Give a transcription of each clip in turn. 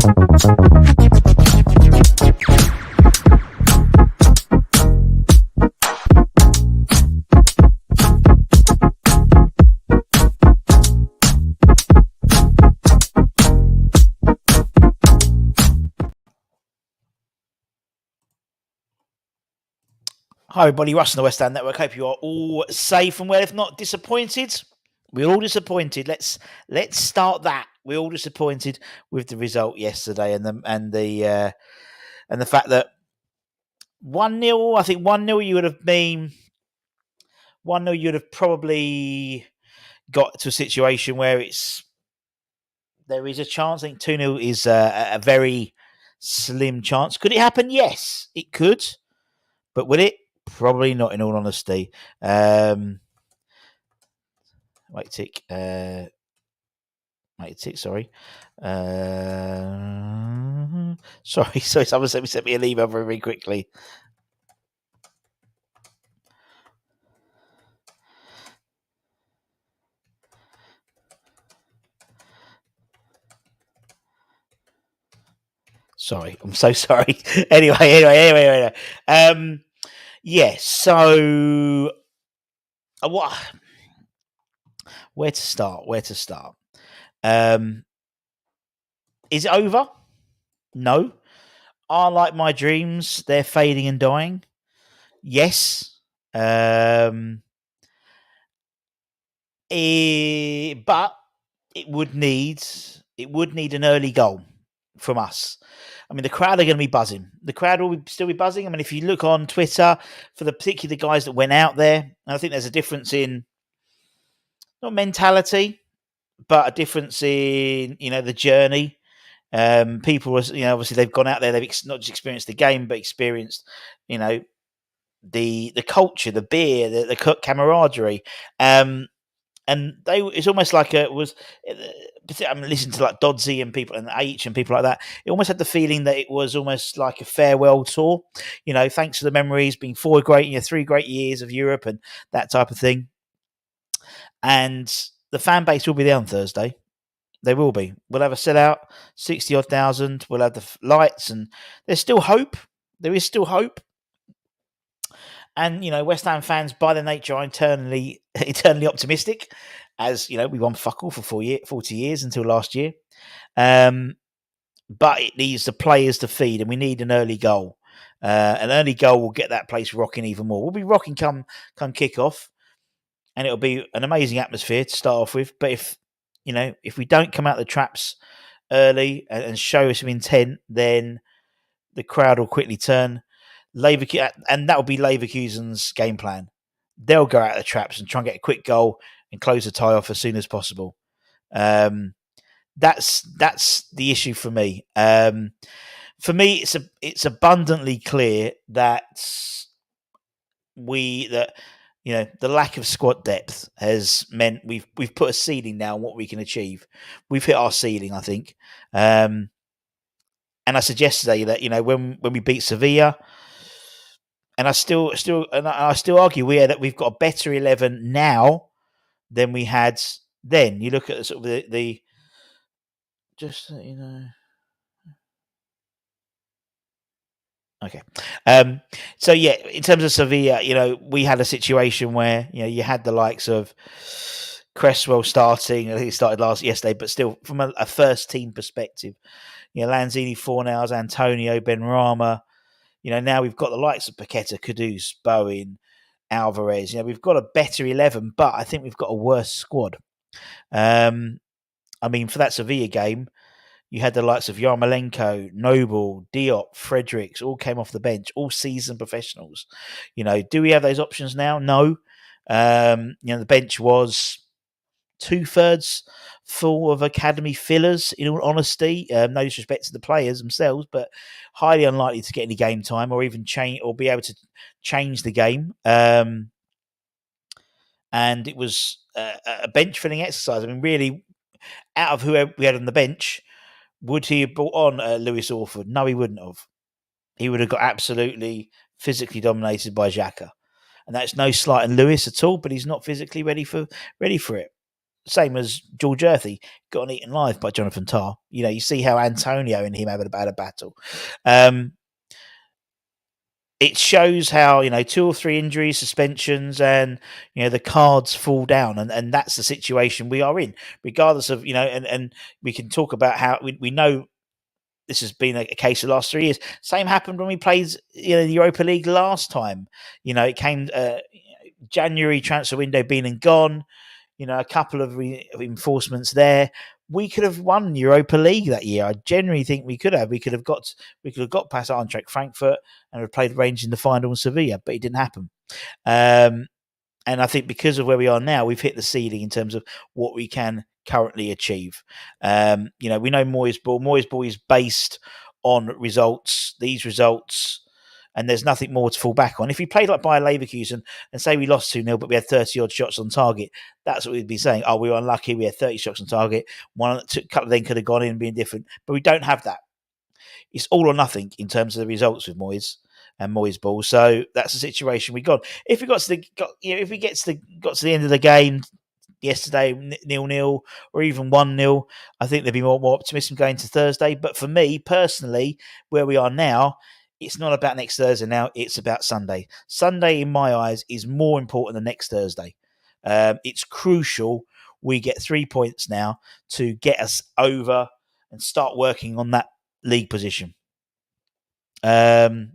Hi everybody, Russ on the West Ham Network. Hope you are all safe and well. If not disappointed, we're all disappointed. Let's start that. We're all disappointed with the result yesterday and the fact that 1-0. I think 1-0 you would have been 1-0. You'd have probably got to a situation where there is a chance. I think 2-0 is a very slim chance. Could it happen? Yes, it could. But would it? Probably not, in all honesty. Wait tick. Sorry. Sorry. Someone sent me an email very quickly. Sorry, I'm so sorry. Anyway. Yeah. So, what? Where to start? Is it over? No. Are like my dreams, they're fading and dying? Yes. But it would need an early goal from us. I mean, the crowd are going to be buzzing. The crowd will still be buzzing. I mean, if you look on Twitter, for particularly the guys that went out there, and I think there's a difference in not mentality, but a difference in the journey. People, obviously they've gone out there. They've not just experienced the game, but experienced, the culture, the beer, the camaraderie. And it's almost like I'm listening to like Dodsey and people and H and people like that. It almost had the feeling that it was almost like a farewell tour. Thanks for the memories, being 3 great years of Europe and that type of thing. And the fan base will be there on Thursday. They will be. We'll have a sellout, 60 thousand. We'll have the lights, and there's still hope. There is still hope. And West Ham fans, by their nature, are eternally optimistic, as we won fuck all for 40 years until last year. But it needs the players to feed, and we need an early goal. An early goal will get that place rocking even more. We'll be rocking come kick off, and it'll be an amazing atmosphere to start off with. But if we don't come out the traps early and show some intent, then the crowd will quickly turn. And that will be Leverkusen's game plan. They'll go out of the traps and try and get a quick goal and close the tie off as soon as possible. That's the issue for me. For me, it's abundantly clear that the lack of squad depth has meant we've put a ceiling now on what we can achieve. We've hit our ceiling, I think. And I said yesterday that when we beat Sevilla, and I still argue that we've got a better 11 now than we had then. You look at sort of the just Okay. So yeah, in terms of Sevilla, we had a situation where you had the likes of Cresswell starting. I think he started yesterday, but still from a first team perspective, Lanzini, Fornals, Antonio, Benrahma. Now we've got the likes of Paquetá, Kudus, Bowen, Alvarez. We've got a better 11, but I think we've got a worse squad. I mean, for that Sevilla game, you had the likes of Yarmolenko, Noble, Diop, Fredericks, all came off the bench, all seasoned professionals. Do we have those options now? No. The bench was 2/3 full of academy fillers, in all honesty. No disrespect to the players themselves, but highly unlikely to get any game time or even change or be able to change the game. And it was a bench filling exercise. I mean, really, out of whoever we had on the bench, would he have brought on Lewis Orford? No, he wouldn't have. He would have got absolutely physically dominated by Xhaka. And that's no slight on Lewis at all, but he's not physically ready for it. same as George Earthy, got eaten live by Jonathan Tarr. You see how Antonio and him had a battle. It shows how 2 or 3 injuries, suspensions, and the cards fall down, and that's the situation we are in, regardless of and we can talk about how we know this has been a case of the last 3 years. Same happened when we played the Europa League last time. It came January transfer window been and gone. A couple of reinforcements there. We could have won Europa League that year. I genuinely think we could have. We could have got past Eintracht Frankfurt and have played Rangers in the final in Sevilla, but it didn't happen. And I think because of where we are now, we've hit the ceiling in terms of what we can currently achieve. We know Moyes Ball. Moyes Ball is based on results. These results. And there's nothing more to fall back on. If we played like Bayer Leverkusen and say we lost 2-0, but we had 30-odd shots on target, that's what we'd be saying. Oh, we were unlucky. We had 30 shots on target. A couple of them could have gone in and been different. But we don't have that. It's all or nothing in terms of the results with Moyes and Moyes Ball. So that's the situation we got. If we got to the end of the game yesterday, 0-0 or even 1-0, I think there'd be more optimism going to Thursday. But for me personally, where we are now, it's not about next Thursday now. It's about Sunday. Sunday, in my eyes, is more important than next Thursday. It's crucial we get 3 points now to get us over and start working on that league position. But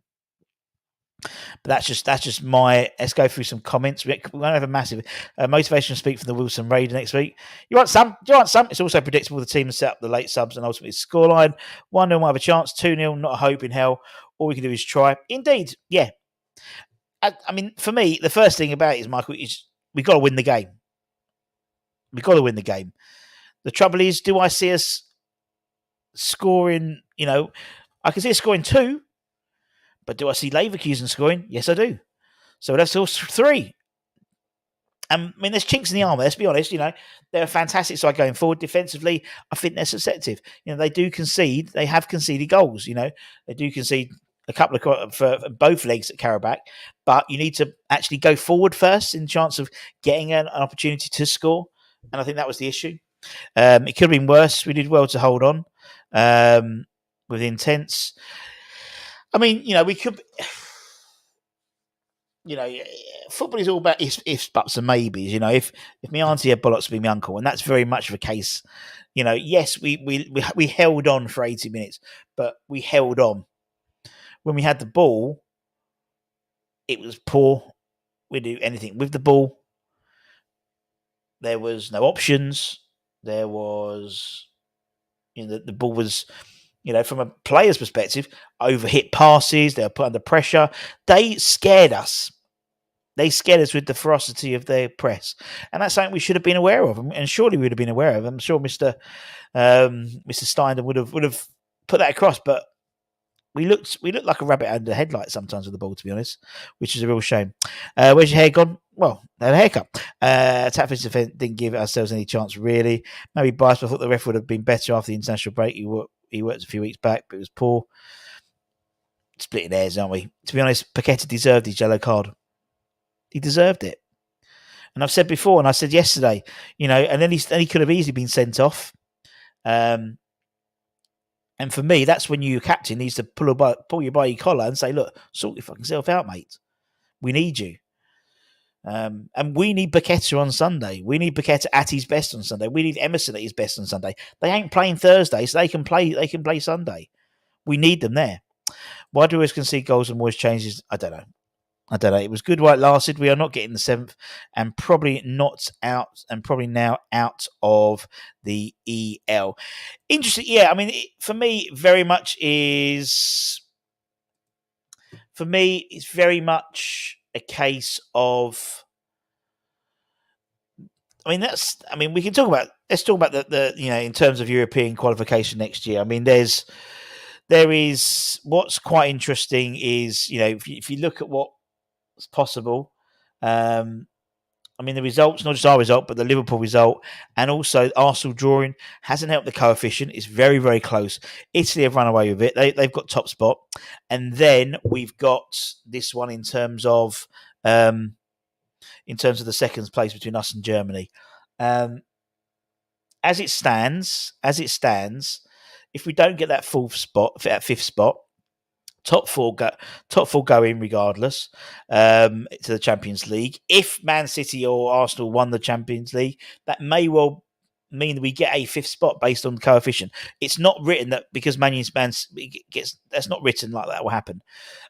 that's just my. Let's go through some comments. We're going to have a massive motivational speak from the Wilson Raider next week. You want some? Do you want some? It's also predictable the team set up the late subs and ultimately scoreline. 1-0 might have a chance. 2-0, not a hope in hell. All we can do is try. Indeed, yeah. I mean, for me, the first thing about it is, Michael, is we've got to win the game. We've got to win the game. The trouble is, do I see us scoring? I can see us scoring 2. But do I see Leverkusen scoring? Yes, I do. So that's also 3. I mean, there's chinks in the armour. Let's be honest. They're a fantastic side going forward. Defensively, I think they're susceptible. They do concede. They have conceded goals. They do concede a couple for both legs at Karabakh. But you need to actually go forward first in chance of getting an opportunity to score. And I think that was the issue. It could have been worse. We did well to hold on with intense. I mean, we could. Football is all about ifs, buts, and maybes. If my auntie had bollocks to be my uncle, and that's very much of a case. Yes, we held on for 80 minutes, but we held on. When we had the ball, it was poor. We didn't do anything with the ball. There was no options. There was, the ball was, from a player's perspective, overhit passes. They were put under pressure. They scared us. They scared us with the ferocity of their press, and that's something we should have been aware of, and surely we would have been aware of. I'm sure Mr. Steiner would have put that across, but we looked like a rabbit under the headlights sometimes with the ball, to be honest, which is a real shame. Where's your hair gone? Well, they had a haircut. Tapford's defence didn't give ourselves any chance, really. Maybe biased, but I thought the ref would have been better after the international break. He worked a few weeks back, but it was poor. Splitting hairs, aren't we? To be honest, Paquetá deserved his yellow card. He deserved it. And I've said before, and I said yesterday, and then he could have easily been sent off. And for me, that's when your captain needs to pull you by your collar and say, look, sort your fucking self out, mate. We need you. And we need Paquetá on Sunday. We need Paquetá at his best on Sunday. We need Emerson at his best on Sunday. They ain't playing Thursday, so they can play Sunday. We need them there. Why do we always concede goals and always changes? I don't know. It was good while it lasted. We are not getting the 7th, and probably not out, and probably now out of the EL. Interesting, yeah. I mean, for me, very much is. For me, it's very much a case of. I mean, we can talk about. Let's talk about the in terms of European qualification next year. I mean, there is what's quite interesting is if you look at what. It's possible. I mean, the results, not just our result, but the Liverpool result, and also Arsenal drawing hasn't helped the coefficient. It's very, very close. Italy have run away with it. They've got top spot. And then we've got this one in terms of the second place between us and Germany. as it stands, if we don't get that fifth spot, top four go in regardless to the Champions League. If Man City or Arsenal won the Champions League, that may well mean that we get a fifth spot based on the coefficient. It's not written that because Man gets, that's not written like that will happen.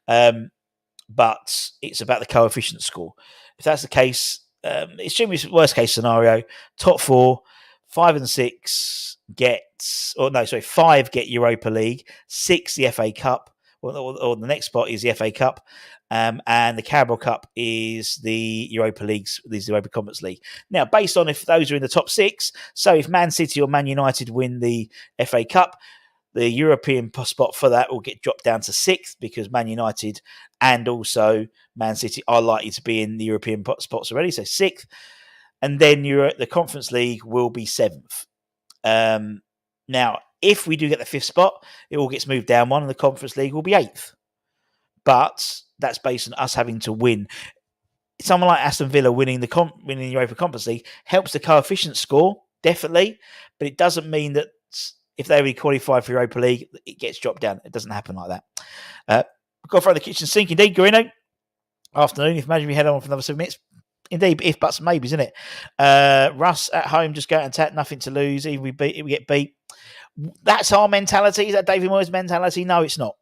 But it's about the coefficient score. If that's the case, extremely worst case scenario, top four, 5 and 6 5 get Europa League, 6 the FA Cup, or the next spot is the FA Cup, and the Carabao Cup is the Europa Leagues, the Europa Conference League. Now, based on if those are in the top 6, so if Man City or Man United win the FA Cup, the European spot for that will get dropped down to 6th because Man United and also Man City are likely to be in the European spots already, so 6th. And then the Conference League will be 7th. Now, if we do get the 5th spot, it all gets moved down one, and the Conference League will be 8th. But that's based on us having to win. Someone like Aston Villa winning the Europa Conference League helps the coefficient score, definitely, but it doesn't mean that if they really qualify for Europa League, it gets dropped down. It doesn't happen like that. Got to throw the kitchen sink, indeed, Guarino. Afternoon, if imagine we head on for another 7 minutes. Indeed, if buts and maybes, isn't it? Russ at home, just go out and attack, nothing to lose. Even we get beat. That's our mentality. Is that David Moyes' mentality? No, it's not.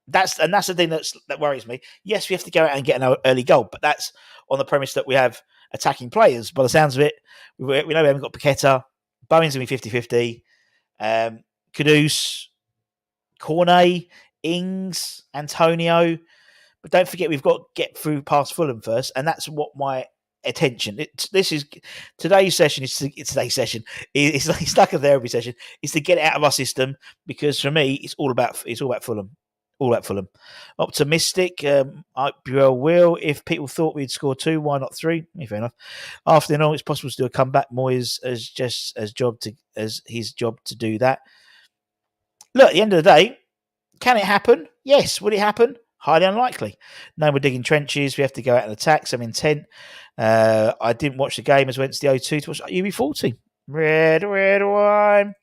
That's the thing that worries me. Yes, we have to go out and get an early goal, but that's on the premise that we have attacking players. By the sounds of it, we know we haven't got Paquetá. Bowen's going to be 50-50. Kudus, Cornet, Ings, Antonio. But don't forget, we've got to get through past Fulham first, and that's what my attention. Today's session. It's like a therapy session. It's to get it out of our system because for me, it's all about Fulham. All about Fulham. Optimistic. I will. If people thought we'd score 2, why not 3? Fair enough. After all, it's possible to do a comeback. Moyes as his job to do that. Look, at the end of the day, can it happen? Yes. Would it happen? Highly unlikely. No, we're digging trenches. We have to go out and attack. Some intent. I didn't watch the game as went to the O2 to watch UB40. Red wine.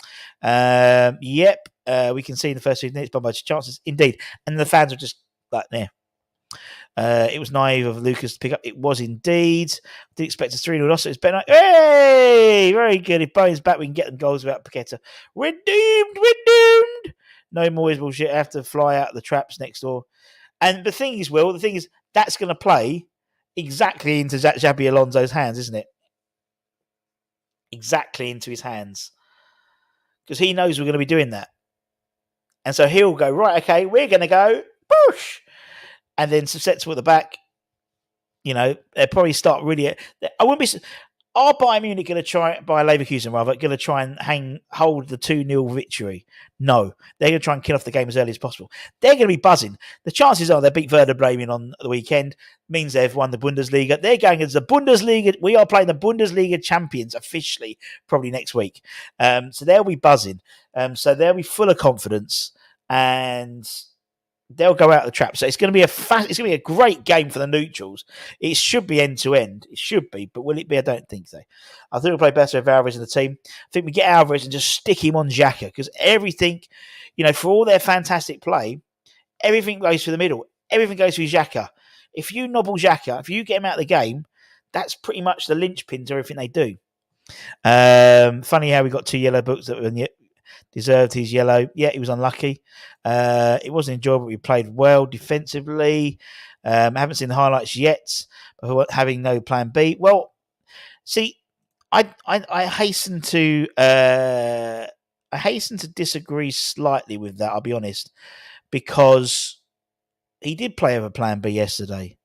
Yep. We can see in the first few minutes by chances. Indeed. And the fans are just like, there. It was naive of Lucas to pick up. It was indeed. Didn't expect a 3-0 loss. It was better. Hey! Very good. If Bowen's back, we can get them goals without Paquetá. We're doomed. No more bullshit. I have to fly out the traps next door. And the thing is, that's going to play exactly into Xabi Alonso's hands, isn't it? Exactly into his hands. Because he knows we're going to be doing that. And so he'll go, right, okay, we're going to go, push. And then Sussetto at the back, they'll probably start really. Are Bayern Munich going to try, by Leverkusen rather, going to try and hold the 2-0 victory? No. They're going to try and kill off the game as early as possible. They're going to be buzzing. The chances are they beat Werder Bremen on the weekend, means they've won the Bundesliga. They're going as the Bundesliga. We are playing the Bundesliga champions officially, probably next week. So they'll be buzzing. So they'll be full of confidence and they'll go out the trap. So it's going to be a great game for the neutrals. It should be end to end. It should be, but will it be? I don't think so. I think we'll play better with Alvarez in the team. I think we get Alvarez and just stick him on Xhaka because everything, for all their fantastic play, everything goes through the middle. Everything goes through Xhaka. If you nobble Xhaka, if you get him out of the game, that's pretty much the linchpin to everything they do. Funny how we got 2 yellow books that were deserved his yellow. Yeah, he was unlucky. It wasn't enjoyable. We played well defensively. I haven't seen the highlights yet, but having no plan B. Well, see, I hasten to disagree slightly with that. I'll be honest, because he did play with a plan B yesterday.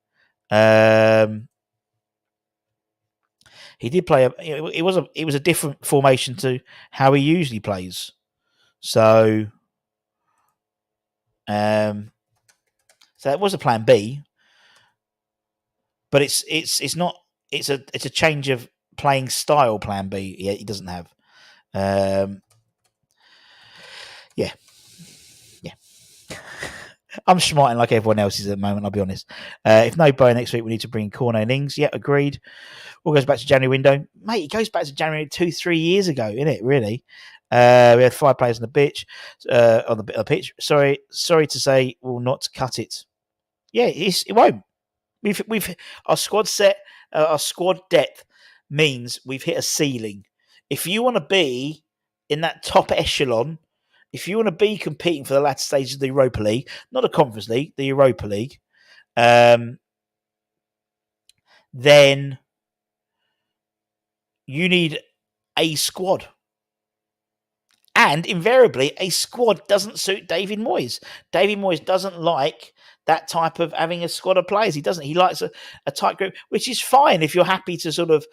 He did play. It was a different formation to how he usually plays. So it was a plan B, but it's not. It's a change of playing style. Plan B. Yeah, he doesn't have. Yeah. I'm smarting like everyone else is at the moment, I'll be honest. If no buy next week, we need to bring Cornet and Ings. Yeah, agreed. All goes back to January window. Mate, it goes back to January 2-3 years ago, isn't it, really? We had 5 players on the pitch. On the pitch. Sorry to say, we'll not cut it. Yeah, it won't. We've our squad set, our squad depth means we've hit a ceiling. If you want to be in that top echelon, if you want to be competing for the latter stages of the Europa League, not the Conference League, the Europa League, then you need a squad. And invariably, a squad doesn't suit David Moyes. David Moyes doesn't like that type of having a squad of players. He doesn't. He likes a tight group, which is fine if you're happy to sort of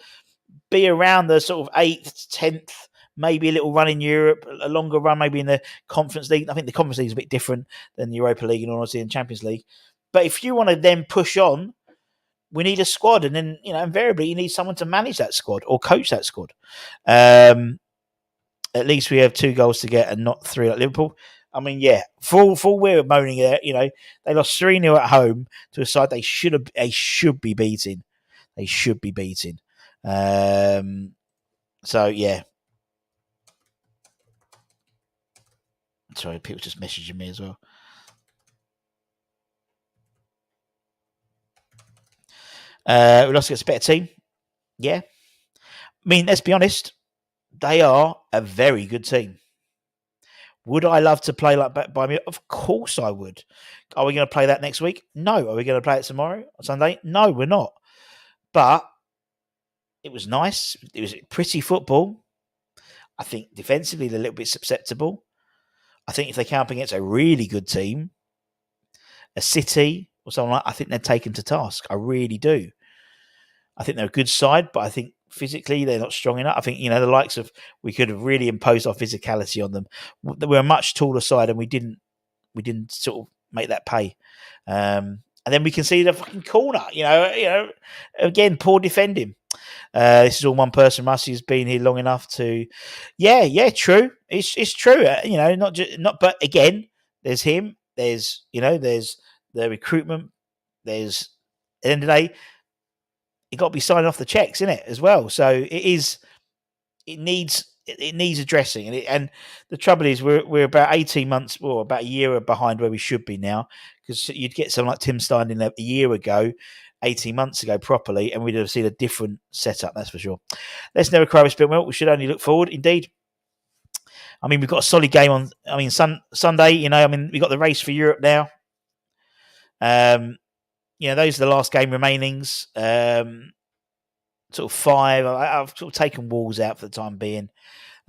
be around the sort of 8th, 10th, maybe a little run in Europe, a longer run maybe in the Conference League. I think the Conference League is a bit different than the Europa League and honestly in Champions League. But if you want to then push on, we need a squad. And then, invariably you need someone to manage that squad or coach that squad. At least we have 2 goals to get and not 3 like Liverpool. I mean, yeah, full we're moaning there. They lost 3-0 at home to a side they should be beating. They should be beating. So yeah. Sorry, people just messaging me as well. We lost against a better team. Yeah. I mean, let's be honest. They are a very good team. Would I love to play like by me? Of course I would. Are we going to play that next week? No. Are we going to play it tomorrow or Sunday? No, we're not. But it was nice. It was pretty football. I think defensively they're a little bit susceptible. I think if they come up against a really good team, a City or someone like, I think they're taken to task. I really do. I think they're a good side, but I think physically they're not strong enough. I think the likes of we could have really imposed our physicality on them. We're a much taller side, and we didn't sort of make that pay. And then we can see the fucking corner. Again, poor defending. This is all one person. Russie's been here long enough to, true. It's true. But again, there's him. There's the recruitment. There's at the end of the day, you got to be signing off the checks, in it as well. So it needs addressing, and the trouble is we're about 18 months or about a year behind where we should be now, because you'd get someone like Tim Stein in a year ago, 18 months ago properly, and we'd have seen a different setup, that's for sure. Let's never cry with spilt milk. We should only look forward, indeed. I mean, we've got a solid game on. I mean, Sunday. We've got the race for Europe now. Those are the last game remainings. Sort of 5. I've sort of taken Wolves out for the time being.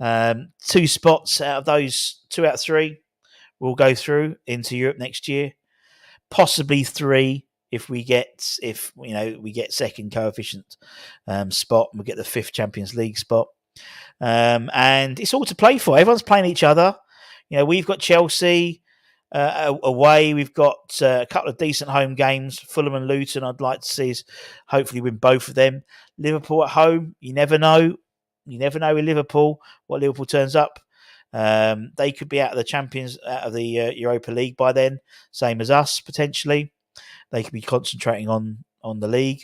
2 spots out of those, 2 out of 3 will go through into Europe next year. Possibly 3 if we get second coefficient spot, and we get the 5th Champions League spot. And it's all to play for. Everyone's playing each other. We've got Chelsea away. We've got a couple of decent home games. Fulham and Luton. I'd like to see us hopefully win both of them. Liverpool at home. You never know. You never know with Liverpool what Liverpool turns up. They could be out of the Europa League by then, same as us potentially. They could be concentrating on the league.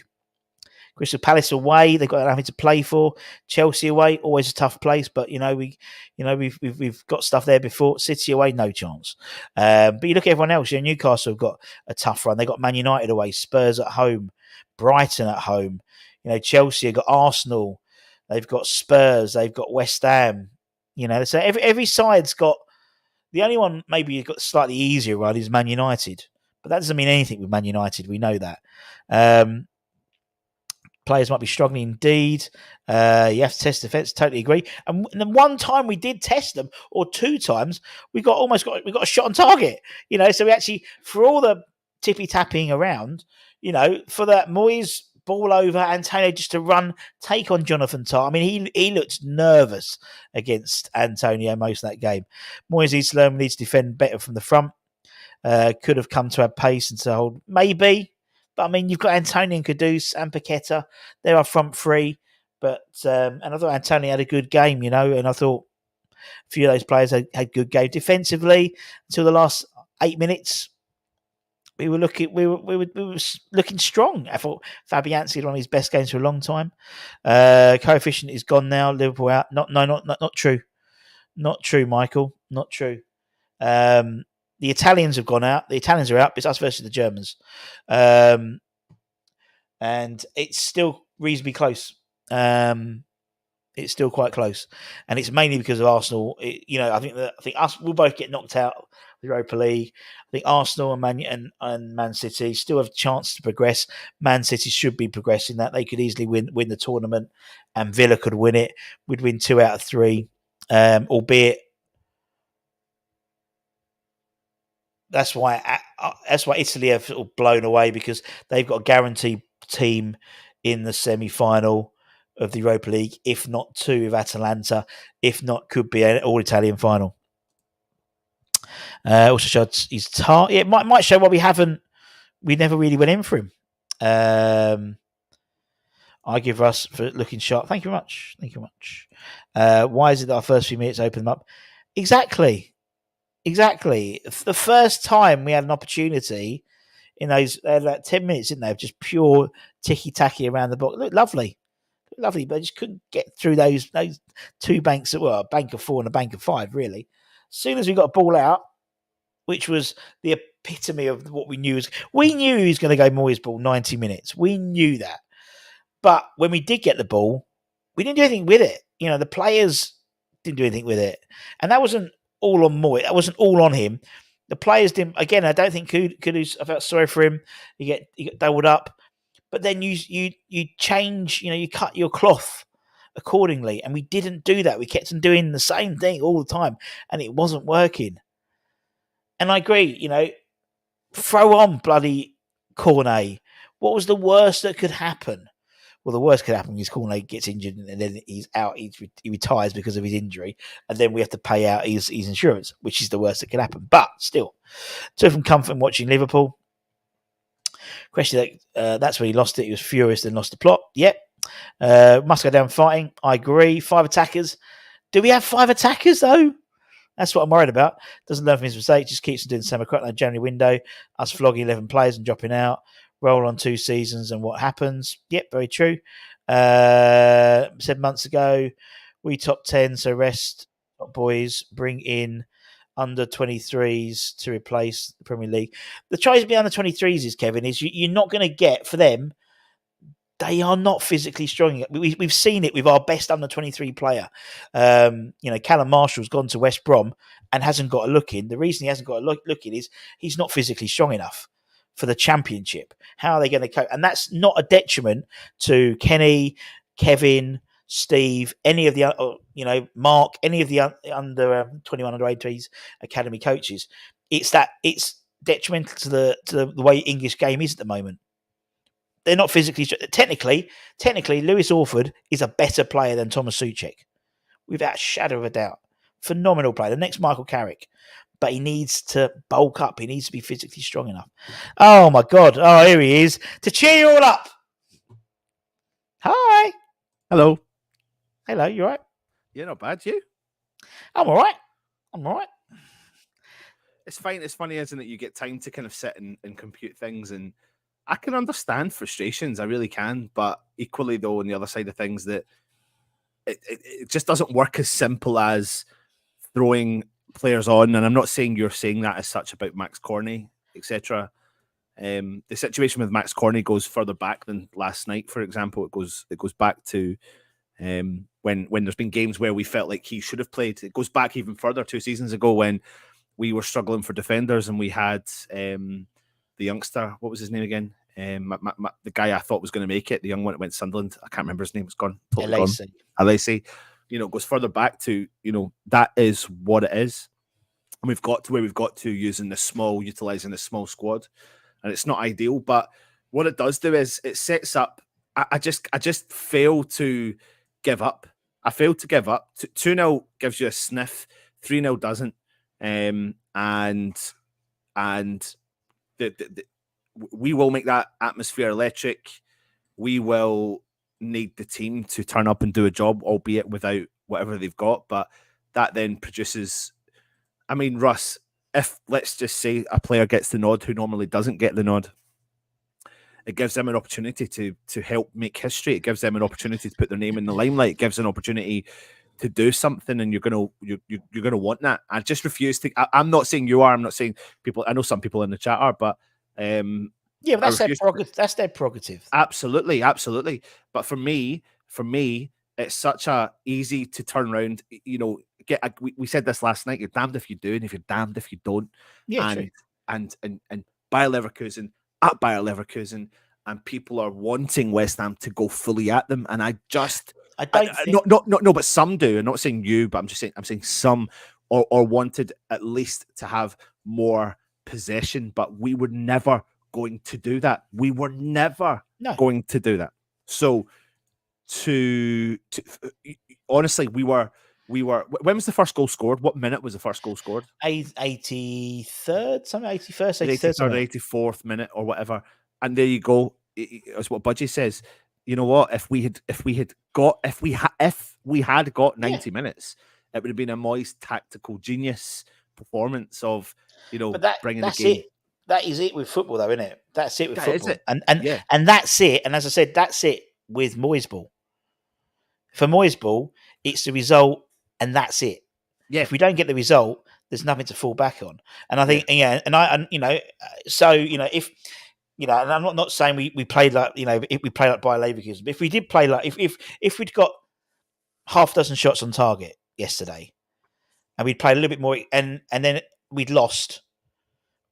Crystal Palace away, they've got nothing to play for. Chelsea away, always a tough place, but we've got stuff there before. City away, no chance. But you look at everyone else. Newcastle have got a tough run. They got Man United away, Spurs at home, Brighton at home. Chelsea have got Arsenal. They've got Spurs. They've got West Ham. So every side's got. The only one maybe you've got slightly easier run is Man United, but that doesn't mean anything with Man United. We know that. Players might be struggling indeed. You have to test defence. Totally agree. And then one time we did test them, or 2 times we got a shot on target. So we actually, for all the tippy tapping around, for that Moyes ball over Antonio just to take on Jonathan Tah. I mean, he looked nervous against Antonio most of that game. Moyes needs to learn, needs to defend better from the front. Could have come to have pace and to hold, maybe. But I mean, you've got Antonio and Kudus and Paquetá. They're our front 3. But and I thought Antonio had a good game, and I thought a few of those players had good game defensively until the last 8 minutes. we were looking strong. I thought Fabianski had one of his best games for a long time. Coefficient is gone now. Liverpool out. Not true. Not true, Michael. Not true. The Italians have gone out. The Italians are out. It's us versus the Germans, and it's still reasonably close. It's still quite close, and it's mainly because of Arsenal. I think us will both get knocked out of the Europa League. I think Arsenal and Man City still have a chance to progress. Man City should be progressing that. They could easily win the tournament, and Villa could win it. We'd win 2 out of 3, albeit. That's why Italy have sort of blown away, because they've got a guaranteed team in the semi-final of the Europa League, if not 2 with Atalanta, if not could be an all-Italian final. Also showed his it might show what we never really went in for him. I give Russ for looking sharp. Thank you very much. Why is it that our first few minutes open them up? Exactly. The first time we had an opportunity in those like 10 minutes, didn't they, of just pure ticky-tacky around the box. Looked lovely, but I just couldn't get through those 2 banks, a bank of 4 and a bank of 5, really. As soon as we got a ball out, which was the epitome of what we knew. We knew he was going to go Moyes ball 90 minutes. We knew that. But when we did get the ball, we didn't do anything with it. The players didn't do anything with it. And that wasn't all on Moyes. That wasn't all on him. The players didn't. Again, I don't think Kudus, I felt sorry for him. You get doubled up. But then you change, you cut your cloth accordingly. And we didn't do that. We kept on doing the same thing all the time. And it wasn't working. And I agree, throw on bloody Cornet. What was the worst that could happen? Well, the worst could happen is Cornet gets injured and then he's out. He retires because of his injury, and then we have to pay out his insurance, which is the worst that could happen. But still, took from comfort in watching Liverpool. Question that's when he lost it. He was furious and lost the plot. Yep. Must go down fighting. I agree. 5 attackers. Do we have 5 attackers though? That's what I'm worried about. Doesn't learn from his mistakes. Just keeps on doing the same across the January window. Us flogging 11 players and dropping out. Roll on 2 seasons and what happens? Yep, very true. Said months ago, we top 10, so rest top boys, bring in under 23s to replace the Premier League. The choice to be under 23s is, Kevin, is you're not going to get for them. They are not physically strong. We've seen it with our best under 23 player. Callum Marshall's gone to West Brom and hasn't got a look in. The reason he hasn't got a look in is he's not physically strong enough for the Championship. How are they going to cope? And that's not a detriment to Kenny, Kevin, Steve, any of the, Mark, any of the under 21, under 18s academy coaches. It's detrimental to the way English game is at the moment. They're not physically technically. Lewis Orford is a better player than Thomas Souček, without a shadow of a doubt. Phenomenal player. The next Michael Carrick, but he needs to bulk up. He needs to be physically strong enough. Oh my God! Oh, here he is to cheer you all up. Hi. Hello. You all right? Yeah, not bad. You? I'm all right. It's fine. It's funny, isn't it? You get time to kind of sit and compute things, and I can understand frustrations. I really can. But equally, though, on the other side of things, that it just doesn't work as simple as throwing players on. And I'm not saying you're saying that as such about Max Cornet, etc. The situation with Max Cornet goes further back than last night, for example. It goes back to when there's been games where we felt like he should have played. It goes back even further, 2 seasons ago, when we were struggling for defenders and we had the youngster, what was his name again? The guy I thought was going to make it, the young one that went to Sunderland. I can't remember his name. It's gone. Totally gone. Alesi. It goes further back to, that is what it is. And we've got to where we've got to utilizing the small squad. And it's not ideal, but what it does do is it sets up. I just fail to give up. I fail to give up. 2-0 gives you a sniff. 3-0 doesn't. And we will make that atmosphere electric. We will need the team to turn up and do a job, albeit without whatever they've got. But that then produces. I mean, Russ, if let's just say a player gets the nod who normally doesn't get the nod, it gives them an opportunity to help make history. It gives them an opportunity to put their name in the limelight. It gives an opportunity to do something, and you're gonna want that. I just refuse to. I'm not saying you are. I'm not saying people. I know some people in the chat are, but yeah, but that's their prerogative. That's their prerogative. Absolutely. But for me, it's such a easy to turn around. You know, we said this last night. You're damned if you do, and if you're damned if you don't. Yeah, and, and Bayer Leverkusen at Bayer Leverkusen, and people are wanting West Ham to go fully at them, and I don't think... no, but some do. I'm not saying you, but I'm saying some or wanted at least to have more possession, but we were never going to do that. We were never going to do that. So to honestly, we were. When was the first goal scored? What minute was the first goal scored? 83rd, something, 81st, 83rd, 84th minute or whatever. And there you go. It's what Budgie says. You know what? If we had got 90 minutes, it would have been a Moyes tactical genius performance of, bringing the game. That is it with football, though, isn't it? That's it with football. It. And that's it. And as I said, that's it with Moyes ball. For Moyes ball, it's the result, and that's it. Yeah. If we don't get the result, there's nothing to fall back on. And I think, if and I'm not saying we played like, if we played like Bayer Leverkusen, but if we did play like, if we'd got half a dozen shots on target yesterday, and we'd played a little bit more, and then we'd lost,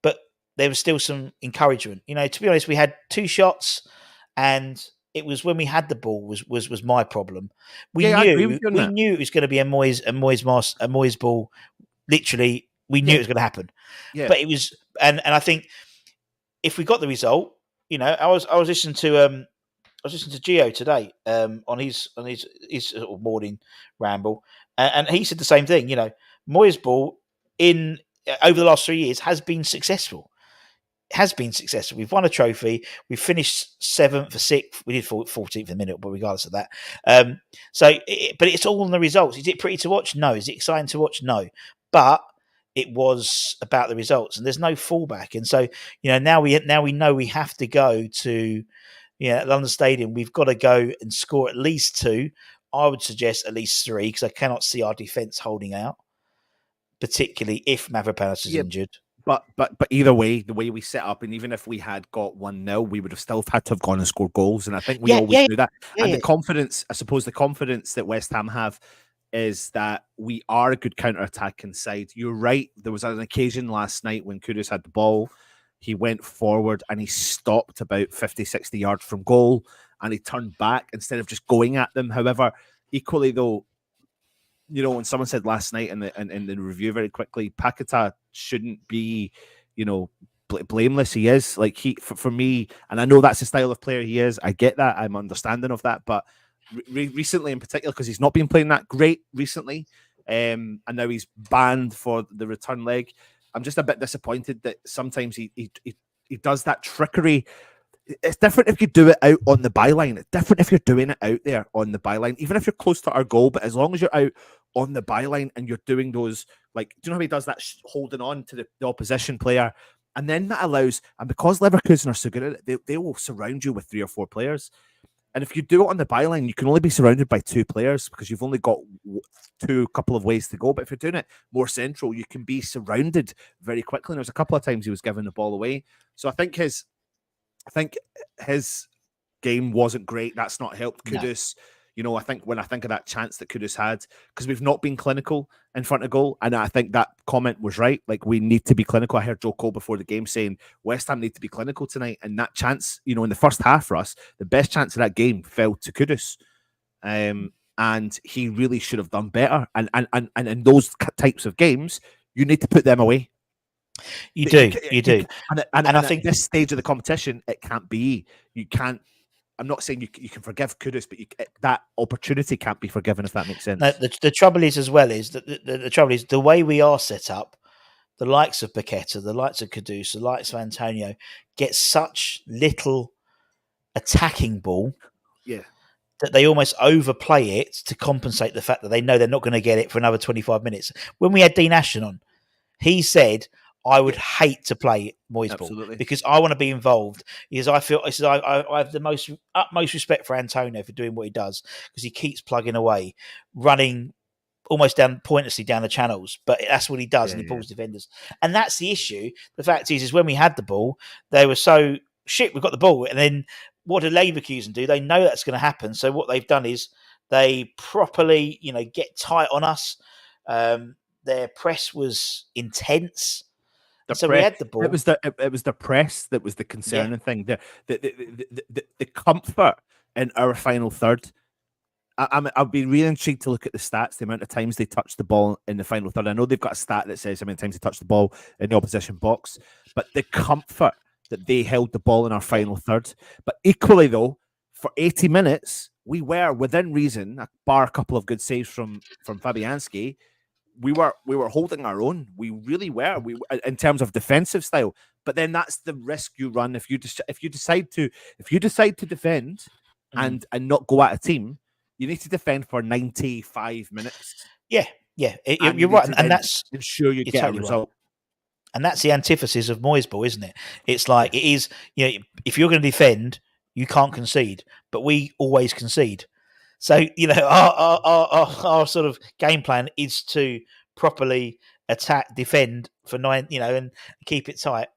but there was still some encouragement. To be honest, we had 2 shots, and it was when we had the ball was my problem. We knew it was going to be a Moyes ball. Literally, we knew it was going to happen. Yeah. But it was, and I think if we got the result, I was listening to Gio today on his sort of morning ramble, and he said the same thing. Moyes ball over the last 3 years has been successful. We've won a trophy. We finished 7th or 6th. We did 14th in the minute, but regardless of that. But it's all on the results. Is it pretty to watch? No. Is it exciting to watch? No. But it was about the results, and there's no fallback. And so, now we know we have to go to, London Stadium. We've got to go and score at least 2. I would suggest at least 3, because I cannot see our defence holding out, particularly if Mavropanos is injured. But either way, the way we set up, and even if we had got 1-0, we would have still had to have gone and scored goals. And I think we always do that. And the confidence, I suppose, the confidence that West Ham have is that we are a good counter-attacking side. You're right. There was an occasion last night when Kudus had the ball. He went forward and he stopped about 50, 60 yards from goal, and he turned back instead of just going at them. However, equally though, when someone said last night in the review very quickly, Paquetá shouldn't be, blameless. He is for me, and I know that's the style of player he is. I get that. I'm understanding of that, but recently, in particular, because he's not been playing that great recently, and now he's banned for the return leg. I'm just a bit disappointed that sometimes he does that trickery. It's different if you do it out on the byline. It's different if you're doing it out there on the byline, even if you're close to our goal. But as long as you're out on the byline and you're doing those, do you know how he does that, holding on to the opposition player? And then that allows, and because Leverkusen are so good at it, they will surround you with 3 or 4 players. And if you do it on the byline, you can only be surrounded by 2 players because you've only got couple of ways to go. But if you're doing it more central, you can be surrounded very quickly. And there's a couple of times he was giving the ball away. So I think his game wasn't great. That's not helped Kudus. I think when I think of that chance that Kudus had, because we've not been clinical in front of goal, and I think that comment was right. We need to be clinical. I heard Joe Cole before the game saying West Ham need to be clinical tonight, and that chance, in the first half for us, the best chance of that game fell to Kudus, and he really should have done better. And in those types of games, you need to put them away. You do. And I think this stage of the competition, it can't be. You can't. I'm not saying you can forgive Kudus, but that opportunity can't be forgiven, if that makes sense. No, the trouble is, as well, is that the trouble is the way we are set up. The likes of Paquetá, the likes of Kudus, the likes of Antonio get such little attacking ball, that they almost overplay it to compensate the fact that they know they're not going to get it for another 25 minutes. When we had Dean Ashton on, he said, I would hate to play Moyes ball Absolutely. because I want to be involved. Because I feel I have the utmost respect for Antonio for doing what he does because he keeps plugging away, running almost pointlessly down the channels, but that's what he does, and he pulls defenders. And that's the issue. The fact is when we had the ball, they were so shit. We've got the ball, and then what do Leverkusen do? They know that's going to happen. So what they've done is they properly, get tight on us. Their press was intense. We had the ball. It was the press that was the concerning thing. The comfort in our final third. I've been really intrigued to look at the stats, the amount of times they touched the ball in the final third. I know they've got a stat that says how many times they touched the ball in the opposition box, but the comfort that they held the ball in our final third. But equally, though, for 80 minutes, we were within reason, bar a couple of good saves from Fabianski. We were holding our own. We really were. We in terms of defensive style. But then that's the risk you run if you decide to defend and not go at a team. You need to defend for 95 minutes. Yeah. You're right, and that's ensure you get totally a result. Right. And that's the antithesis of Moyes ball, isn't it? It's like it is. If you're going to defend, you can't concede, but we always concede. So our sort of game plan is to properly attack, defend for 9, and keep it tight.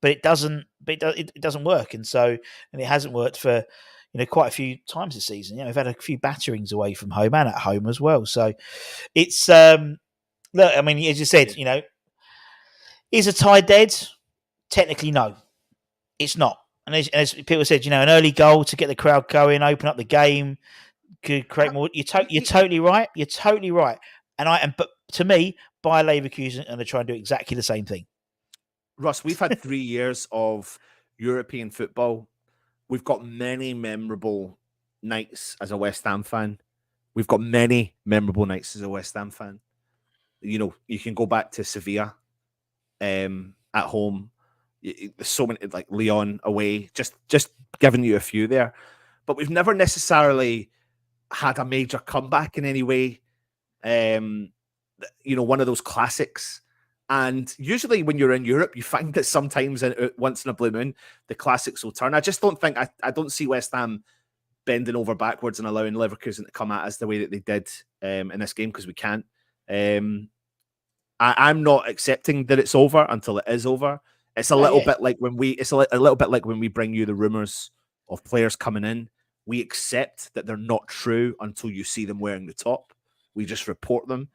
But it doesn't. It doesn't work, and it hasn't worked for quite a few times this season. We've had a few batterings away from home and at home as well. So it's look. I mean, as you said, is a tie dead? Technically, no, it's not. And as people said, an early goal to get the crowd going, open up the game, could create more. You're totally right. You're totally right. But to me, Bayer Leverkusen are going to try and do exactly the same thing. Russ, we've had 3 years of European football. We've got many memorable nights as a West Ham fan. We've got many memorable nights as a West Ham fan. You can go back to Sevilla at home. There's so many, like Lyon away, just giving you a few there. But we've never necessarily had a major comeback in any way. One of those classics. And usually when you're in Europe, you find that sometimes once in a blue moon, the classics will turn. I just don't think, I don't see West Ham bending over backwards and allowing Leverkusen to come at us the way that they did in this game, because we can't. I'm not accepting that it's over until it is over. It's a little bit like when we bring you the rumors of players coming in. We accept that they're not true until you see them wearing the top. We just report them.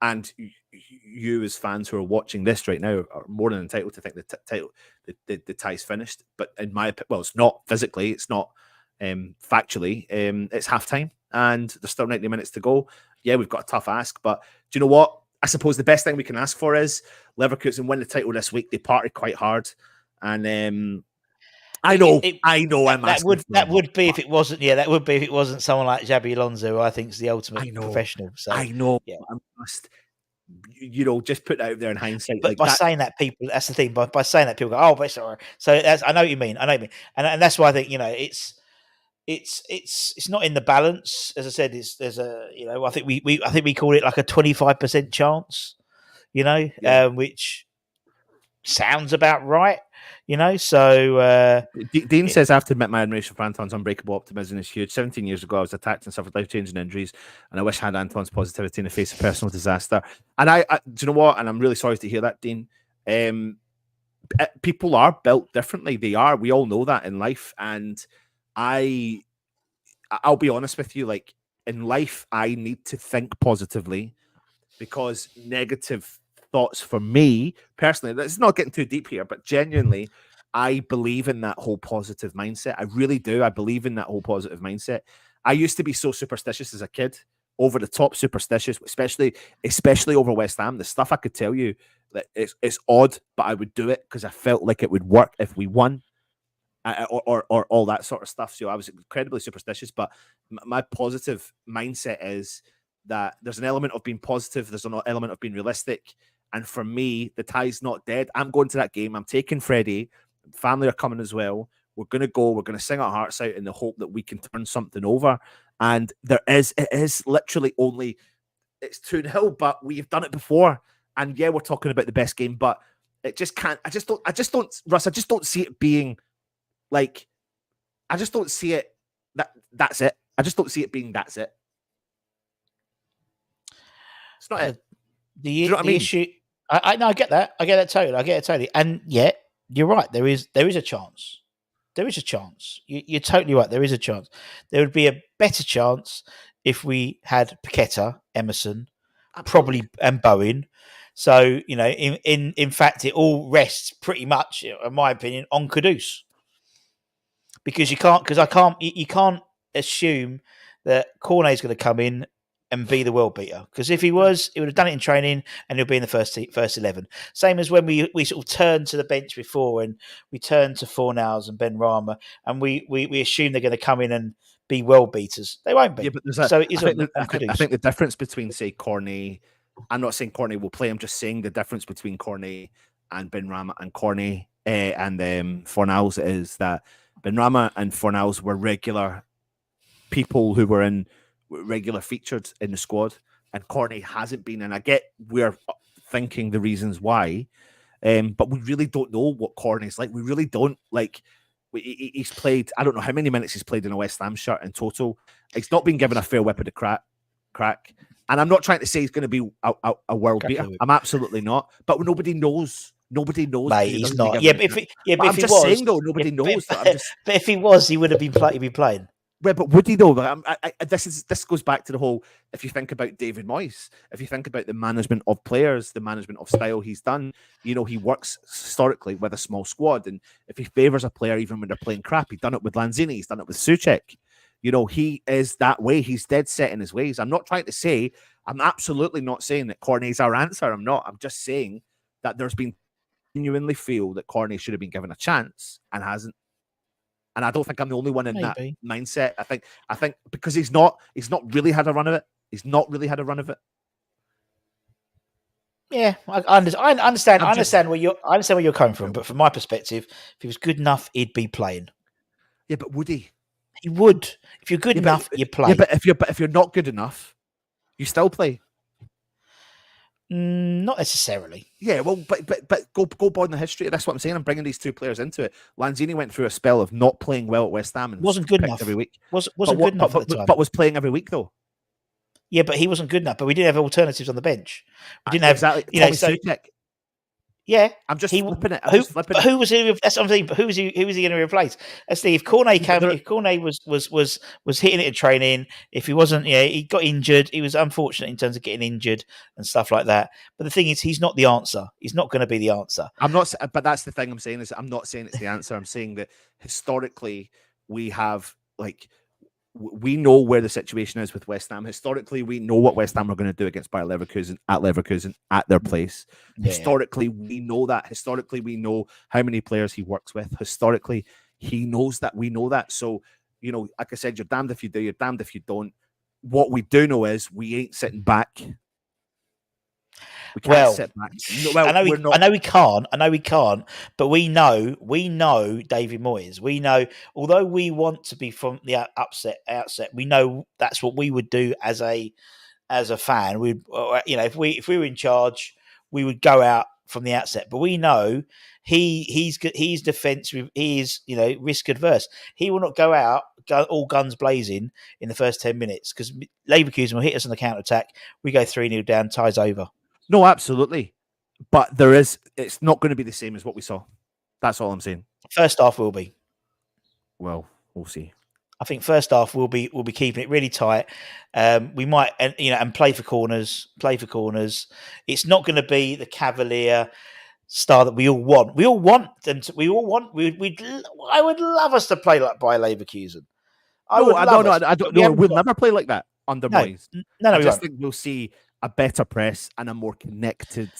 And you, as fans who are watching this right now, are more than entitled to think the tie's finished. But in my opinion, well, it's not physically, it's not factually. It's halftime, and there's still 90 minutes to go. Yeah, we've got a tough ask, but do you know what? I suppose the best thing we can ask for is Leverkusen win the title this week. They partied quite hard, and I know. That would be if it wasn't someone like Xabi Alonso, who I think is the ultimate professional. So I know. Yeah. I must, just put it out there in hindsight. But saying that, people, that's the thing. By saying that, people go, "Oh, but sorry." So I know what you mean. And that's why I think it's not in the balance. As I said, there's a I think we call it like a 25% chance. Which sounds about right. So Dean says, I have to admit my admiration for Anton's unbreakable optimism is huge. 17 years ago, I was attacked and suffered life-changing injuries, and I wish I had Anton's positivity in the face of personal disaster. And I do you know what? And I'm really sorry to hear that, Dean. People are built differently. They are. We all know that in life. And I'll be honest with you. Like in life, I need to think positively, because negative thoughts for me personally, it's not getting too deep here, but genuinely, I believe in that whole positive mindset. I really do. I believe in that whole positive mindset. I used to be so superstitious as a kid, over the top superstitious, especially over West Ham. The stuff I could tell you that it's odd, but I would do it because I felt like it would work if we won, or all that sort of stuff. So I was incredibly superstitious, but my positive mindset is that there's an element of being positive, there's an element of being realistic. And for me, the tie's not dead. I'm going to that game. I'm taking Freddie. Family are coming as well. We're going to go. We're going to sing our hearts out in the hope that we can turn something over. And it is literally only, it's 2-0, but we've done it before. And yeah, we're talking about the best game, but it just can't. I just don't, Russ. I just don't see it being like. I just don't see it. That's it. I just don't see it being that's it. It's not it. Do you know what I mean? Issue. I get that. I get that totally. And yet, you're right. There is a chance. There is a chance. You're totally right. There is a chance. There would be a better chance if we had Paquetá, Emerson, probably, and Bowen. So, you know, in fact, it all rests pretty much, in my opinion, on Kudus. Because you can't assume that Cornet's going to come in and be the world beater. Because if he was, he would have done it in training and he'll be in the first 11. Same as when we sort of turned to the bench before and we turned to Fornals and Ben Rama and we assume they're going to come in and be world beaters. They won't be. Yeah, but I think the difference between, say, Cornet, I'm not saying Cornet will play, I'm just saying the difference between Cornet and Ben Rama and Cornet and Fornals is that Ben Rama and Fornals were regular people who were in regular featured in the squad, and Cornet hasn't been. And I get we're thinking the reasons why, but we really don't know what Cornet's like. We really don't like. He's played. I don't know how many minutes he's played in a West Ham shirt in total. He's not been given a fair whip of the crack. And I'm not trying to say he's going to be a world beater. I'm absolutely not. But nobody knows. Nobody knows. Mate, he's not. Yeah, but if I'm he just was, saying though, nobody knows. But if he was, he would have been playing. Well, but would he though? This goes back to the whole. If you think about David Moyes, if you think about the management of players, the management of style he's done, you know, he works historically with a small squad, and if he favours a player even when they're playing crap, he's done it with Lanzini, he's done it with Souček. You know, he is that way. He's dead set in his ways. I'm not trying to say. I'm absolutely not saying that Cornet's our answer. I'm not. I'm just saying that there's been genuinely feel that Cornet should have been given a chance and hasn't. And I don't think I'm the only one in that mindset. I think because he's not really had a run of it. He's not really had a run of it. Yeah, I understand. I understand where you're coming from. But from my perspective, if he was good enough, he'd be playing. Yeah, but would he? He would. If you're good enough, you play. Yeah, but if you're not good enough, you still play. Not necessarily. Yeah, well, but go by the history. That's what I'm saying. I'm bringing these two players into it. Lanzini went through a spell of not playing well at West Ham and wasn't good enough every week. Wasn't good enough at the time. But was playing every week though. Yeah, but he wasn't good enough. But we didn't have alternatives on the bench. We didn't have exactly. Souček. Yeah, I'm just flipping it. Who was he? That's what I'm saying. But who was he going to replace? If Cornet came, if Cornet was hitting it in training, if he wasn't, he got injured. He was unfortunate in terms of getting injured and stuff like that. But the thing is, he's not the answer. He's not going to be the answer. I'm not. But that's the thing I'm saying is I'm not saying it's the answer. I'm saying that historically we have we know where the situation is with West Ham. Historically, we know what West Ham are going to do against Bayer Leverkusen at their place. Yeah. Historically, we know that. Historically, we know how many players he works with. Historically, he knows that. We know that. So, you know, like I said, you're damned if you do, you're damned if you don't. What we do know is we ain't sitting back. We can't sit back. I know we can't, but we know David Moyes. We know, although we want to be from the outset, we know that's what we would do as a fan. We, if we were in charge, we would go out from the outset. But we know he's defensive. He is risk adverse. He will not go out all guns blazing in the first 10 minutes because Leverkusen will hit us on the counter attack. We go 3-0 down, ties over. No, absolutely. But it's not going to be the same as what we saw. That's all I'm saying. First half will be. Well, we'll see. I think first half we'll be keeping it really tight. We might and play for corners. It's not going to be the cavalier style that we all want. We all want them to. I would love us to play like by Leverkusen. We'll never play like that under Moyes. No, I just think we'll see a better press and a more connected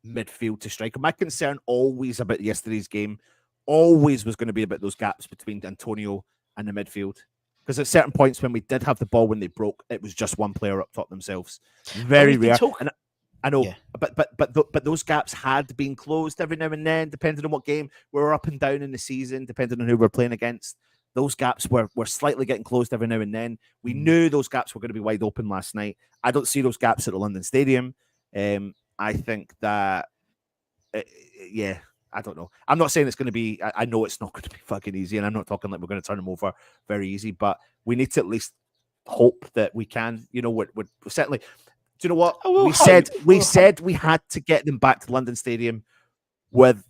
midfield to striker. My concern always about yesterday's game was going to be about those gaps between Antonio and the midfield. Because at certain points when we did have the ball when they broke, it was just one player up top themselves. Very rare. And I know, yeah. but those gaps had been closed every now and then, depending on what game. We were up and down in the season, depending on who we're playing against. Those gaps were slightly getting closed every now and then. We knew those gaps were going to be wide open last night. I don't see those gaps at the London Stadium. I think that, yeah, I don't know. I'm not saying it's going to be. I know it's not going to be fucking easy, and I'm not talking like we're going to turn them over very easy. But we need to at least hope that we can. You know, we're certainly. Do you know what we said? We said we had to get them back to London Stadium with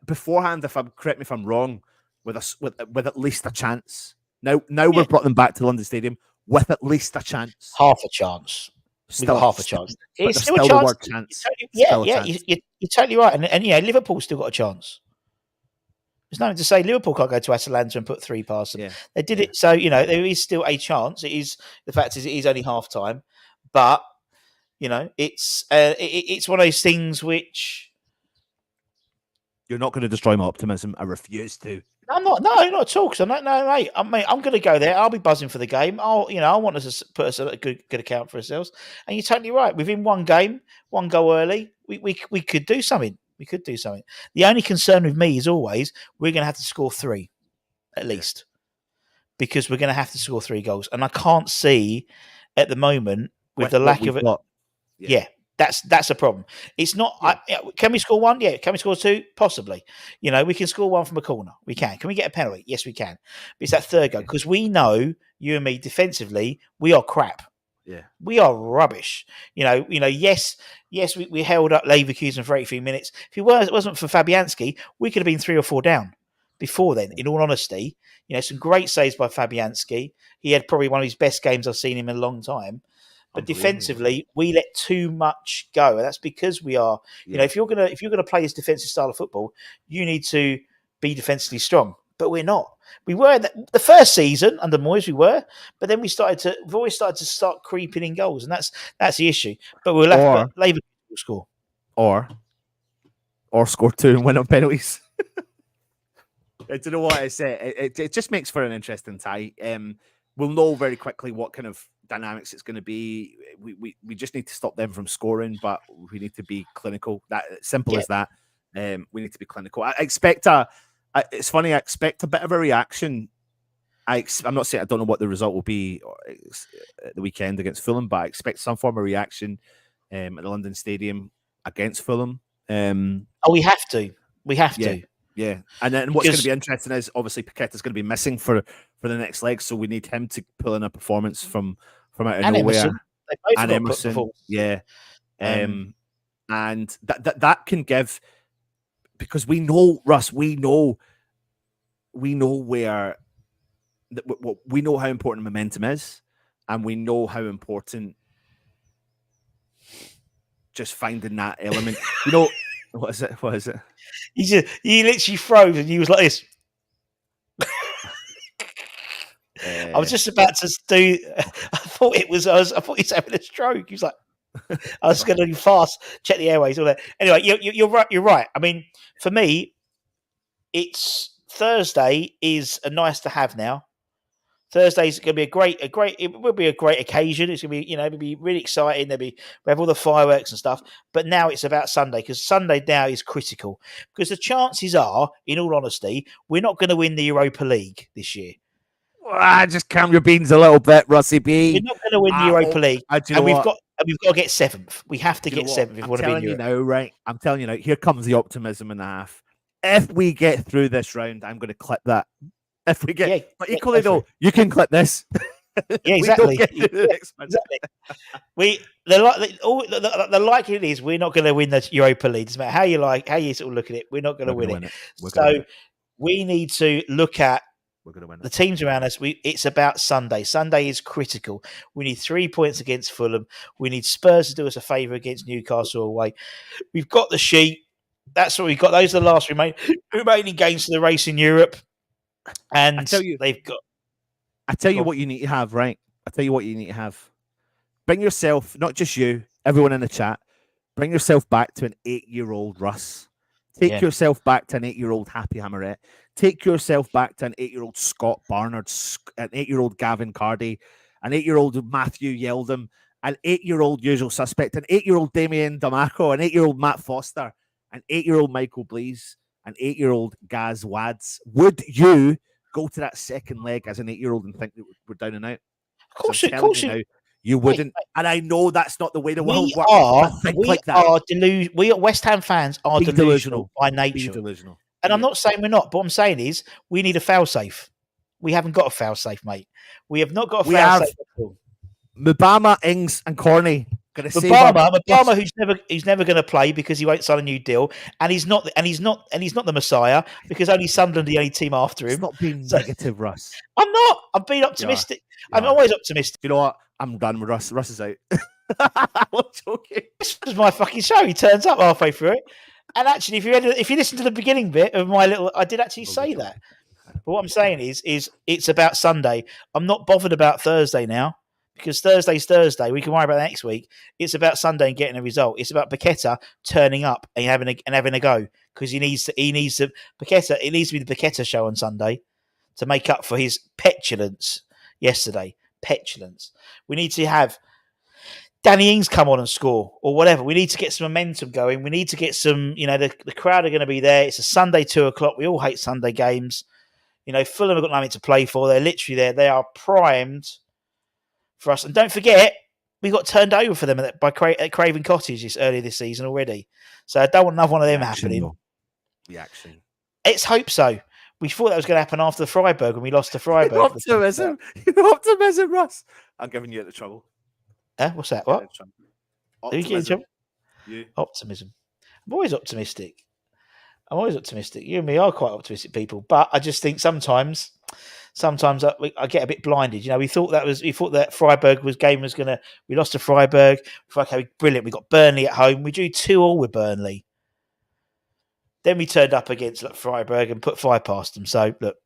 beforehand. Correct me if I'm wrong, with at least a chance. Now we've brought them back to London Stadium with at least a chance. Half a chance. We got half a chance. It's still a chance. You're totally right. And yeah, Liverpool's still got a chance. There's nothing to say Liverpool can't go to Atalanta and put 3 past them. Yeah. They did it. So, there is still a chance. It is only half time. But, it's one of those things which... You're not going to destroy my optimism. I refuse to. I'm not. No, not at all. Because mate. I'm going to go there. I'll be buzzing for the game. I want us to put us a good account for ourselves. And you're totally right. Within one game, one goal early, we could do something. We could do something. The only concern with me is always we're going to have to score 3, at least, because we're going to have to score 3 goals. And I can't see at the moment with the lack of it. Yeah. That's a problem. It's not. Yeah. Can we score 1? Yeah. Can we score 2? Possibly. We can score 1 from a corner. We can. Can we get a penalty? Yes, we can. But it's that third goal because we know, you and me, defensively, we are crap. Yeah, we are rubbish. Yes, we held up Leverkusen for 83 minutes. If it wasn't for Fabianski, we could have been 3 or 4 down before then. In all honesty, some great saves by Fabianski. He had probably one of his best games I've seen him in a long time. But defensively, we let too much go, and that's because we are. If you're gonna play this defensive style of football, you need to be defensively strong. But we're not. We were the first season under Moyes. We were, but then we've always started to creeping in goals, and that's the issue. But we're left. But Leverkusen will score, or score 2 and win on penalties. I don't know what I say. It just makes for an interesting tie. We'll know very quickly what kind of dynamics it's going to be. We just need to stop them from scoring, but we need to be clinical. That simple as that. We need to be clinical. I expect it's funny. I expect a bit of a reaction. I'm not saying I don't know what the result will be at the weekend against Fulham, but I expect some form of reaction at the London Stadium against Fulham. We have to. We have to. Yeah, and then what's going to be interesting is obviously Paquetá is going to be missing for the next leg, so we need him to pull in a performance from out of nowhere. Emerson, yeah, and that can give, because we know, Russ, we know where we know how important momentum is, and we know how important just finding that element. What is it? You literally froze and you was like this. I was just about to do. I thought he was having a stroke. He was like, I was going to do fast, check the airways, all that. Anyway, you're right. You're right. I mean, for me, it's Thursday is a nice to have now. Thursday's going to be it will be a great occasion. It's going to be, it'll be really exciting. We have all the fireworks and stuff. But now it's about Sunday, because Sunday now is critical, because the chances are, in all honesty, we're not going to win the Europa League this year. Just calm your beans a little bit, Russie B. We're not going to win the Europa League, and we've got to get 7th. We have to get 7th if we want to be in Europe. I'm telling you now. Here comes the optimism in the half. If we get through this round, I'm going to clip that. If we get, but equally though, you can clip this. Yeah, exactly. Exactly. The likelihood is we're not going to win the Europa League. Doesn't matter how you sort of look at it. We're not going to win it. So we need to look at the teams around us. It's about Sunday. Sunday is critical. We need 3 points against Fulham. We need Spurs to do us a favour against Newcastle away. We've got the sheet. That's what we've got. Those are the last remaining games for the race in Europe. And they've got. I tell you what you need to have, right? I tell you what you need to have. Bring yourself, not just you, everyone in the chat, bring yourself back to an 8-year-old Russ. Take yourself back to an 8-year-old Happy Hammerette. Take yourself back to an 8-year-old Scott Barnard, an 8-year-old Gavin Cardy, an 8-year-old Matthew Yeldham, an 8-year-old Usual Suspect, an 8-year-old Damien Damaco, an 8-year-old Matt Foster, an 8-year-old Michael Blease, an 8-year-old Gaz Wads. Would you go to that second leg as an 8-year-old and think that we're down and out? Of course, You wouldn't, and I know that's not the way the world works. We at West Ham fans are delusional by nature. Delusional. And I'm not saying we're not, but what I'm saying is we need a fail-safe. We haven't got a fail-safe, mate. We have not got a fail-safe at all. Mubama, Ings, and Corney. Mubama, who's never going to play because he won't sign a new deal, and he's not the Messiah because only Sunderland the only team after him. Stop being negative, Russ. I'm not. I'm being optimistic. I'm always optimistic. You know what? I'm done with Russ. Russ is out. I'm joking. This was my fucking show. He turns up halfway through it, and actually, if you listen to the beginning bit of my little, I did actually say that. But what I'm saying is it's about Sunday. I'm not bothered about Thursday now. Because Thursday's Thursday, we can worry about that next week. It's about Sunday and getting a result. It's about Paquetá turning up and having a go because it needs to be the Paquetá show on Sunday to make up for his petulance yesterday. Petulance. We need to have Danny Ings come on and score or whatever. We need to get some momentum going. We need to get some. The crowd are going to be there. It's a Sunday 2:00. We all hate Sunday games. Fulham have got nothing to play for. They're literally there. They are primed for us. And don't forget, we got turned over for them at Craven Cottage earlier this season already. So I don't want another one of them happening. Reaction. Let's hope so. We thought that was going to happen after the Freiburg when we lost to Freiburg. Optimism, Russ. I'm giving you the trouble. What's that? What? Optimism. You. Optimism. I'm always optimistic. You and me are quite optimistic people, but I just think sometimes I get a bit blinded. We thought that Freiburg game was going to. We lost to Freiburg. Okay, brilliant. We got Burnley at home. We drew 2-2 with Burnley. Then we turned up against Freiburg and put 5 past them. So look,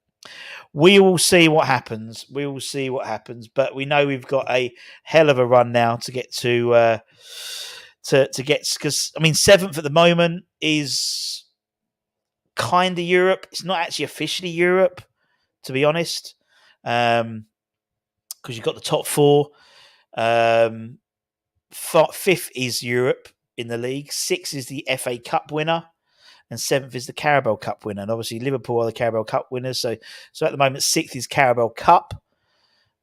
we will see what happens. But we know we've got a hell of a run now to get to get, because 7th at the moment is kind of Europe. It's not actually officially Europe, to be honest, because you've got the top 4. 5th is Europe in the league. 6th is the FA Cup winner, and 7th is the Carabao Cup winner. And obviously, Liverpool are the Carabao Cup winners. So at the moment, 6th is Carabao Cup,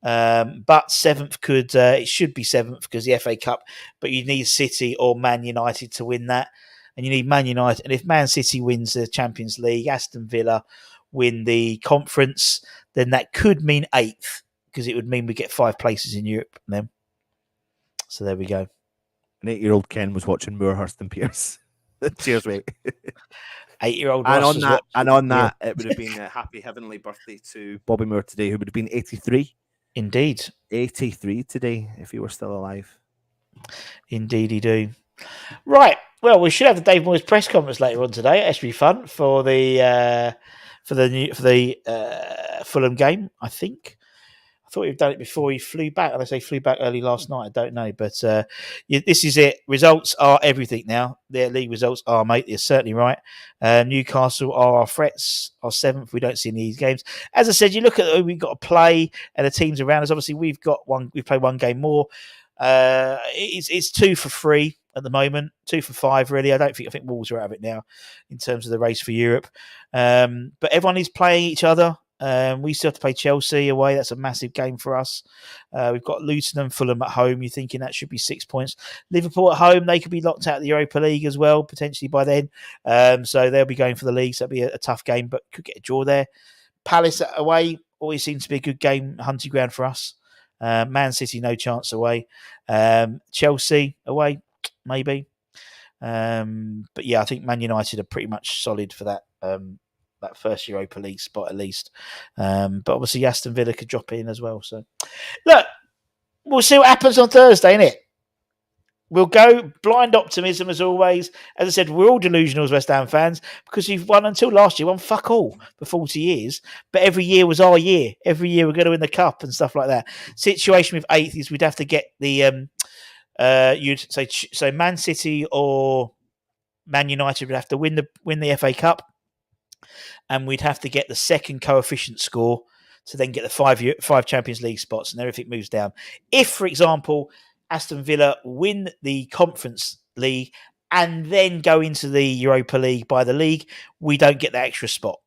but 7th it should be 7th because the FA Cup. But you need City or Man United to win that, and you need Man United. And if Man City wins the Champions League, Aston Villa win the conference, then that could mean 8th because it would mean we get 5 places in Europe then. So there we go. An 8-year-old Ken was watching Moorhurst and Pierce. Cheers, mate. 8-year-old and on that, it would have been a happy heavenly birthday to Bobby Moore today, who would have been 83. Indeed. 83 today, if he were still alive. Indeed, he do. Right. Well, we should have the Dave Moyes press conference later on today. It should be fun for the Fulham game, I think. I thought he'd done it before he flew back. Unless they flew back early last night, I don't know. But this is it. Results are everything now. Their league results are, mate. You're certainly right. Newcastle are our threats. Our 7th. We don't see any of these games. As I said, you look at who we've got to play and the teams around us. Obviously, we've played 1 game more. It's 2 for 3 at the moment. 2 for 5, really. I think Wolves are out of it now in terms of the race for Europe. But everyone is playing each other. We still have to play Chelsea away. That's a massive game for us. We've got Luton and Fulham at home. You're thinking that should be 6 points. Liverpool at home, they could be locked out of the Europa League as well, potentially by then. So they'll be going for the league. So it'll be a tough game, but could get a draw there. Palace away always seems to be a good game, hunting ground for us. Man City, no chance away. Chelsea away, maybe. But yeah, I think Man United are pretty much solid for that first Europa League spot at least. But obviously Aston Villa could drop in as well. So look, we'll see what happens on Thursday, innit? We'll go blind optimism as always. As I said, we're all delusional as West Ham fans because you've won until last year, won fuck all for 40 years. But every year was our year. Every year we're going to win the cup and stuff like that. Situation with 8th is we'd have to get the you'd say so Man City or Man United would have to win the FA Cup, and we'd have to get the second coefficient score to then get the 5 Champions League spots, and everything moves down. If, for example, Aston Villa win the Conference League and then go into the Europa League by the league, we don't get that extra spot